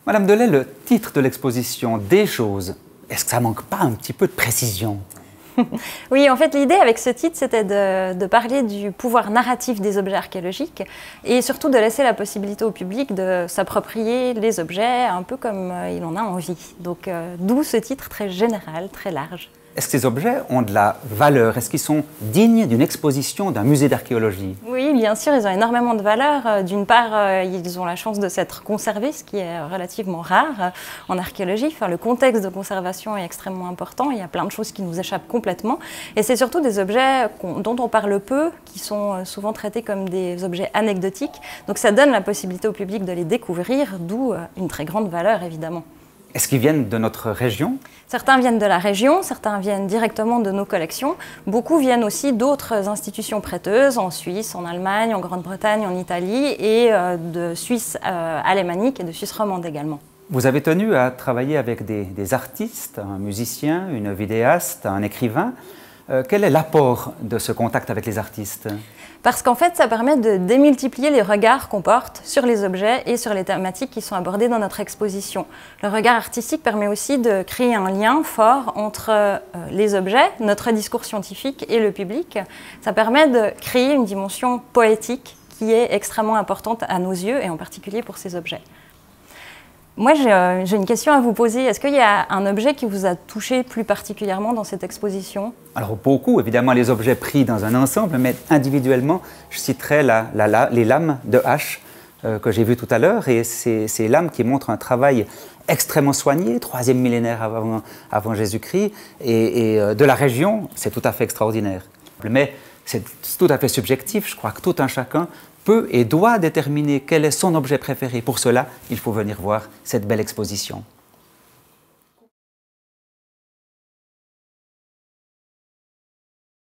Madame Delay, le titre de l'exposition, Des choses, est-ce que ça manque pas un petit peu de précision? Oui, en fait, l'idée avec ce titre, c'était de parler du pouvoir narratif des objets archéologiques et surtout de laisser la possibilité au public de s'approprier les objets un peu comme il en a envie. Donc, d'où ce titre très général, très large. Est-ce que ces objets ont de la valeur? Est-ce qu'ils sont dignes d'une exposition d'un musée d'archéologie? Oui, bien sûr, ils ont énormément de valeur. D'une part, ils ont la chance de s'être conservés, ce qui est relativement rare en archéologie. Enfin, le contexte de conservation est extrêmement important. Il y a plein de choses qui nous échappent complètement. Et c'est surtout des objets dont on parle peu, qui sont souvent traités comme des objets anecdotiques. Donc ça donne la possibilité au public de les découvrir, d'où une très grande valeur, évidemment. Est-ce qu'ils viennent de notre région? Certains viennent de la région, certains viennent directement de nos collections. Beaucoup viennent aussi d'autres institutions prêteuses, en Suisse, en Allemagne, en Grande-Bretagne, en Italie et de Suisse alémanique et de Suisse romande également. Vous avez tenu à travailler avec des artistes, un musicien, une vidéaste, un écrivain. Quel est l'apport de ce contact avec les artistes? Parce qu'en fait, ça permet de démultiplier les regards qu'on porte sur les objets et sur les thématiques qui sont abordées dans notre exposition. Le regard artistique permet aussi de créer un lien fort entre les objets, notre discours scientifique et le public. Ça permet de créer une dimension poétique qui est extrêmement importante à nos yeux et en particulier pour ces objets. Moi, j'ai une question à vous poser. Est-ce qu'il y a un objet qui vous a touché plus particulièrement dans cette exposition? Alors beaucoup, évidemment, les objets pris dans un ensemble, mais individuellement, je citerai les lames de hache que j'ai vues tout à l'heure, et ces lames qui montrent un travail extrêmement soigné, 3e millénaire avant Jésus-Christ, et de la région, c'est tout à fait extraordinaire. Mais c'est tout à fait subjectif, je crois que tout un chacun peut et doit déterminer quel est son objet préféré. Pour cela, il faut venir voir cette belle exposition.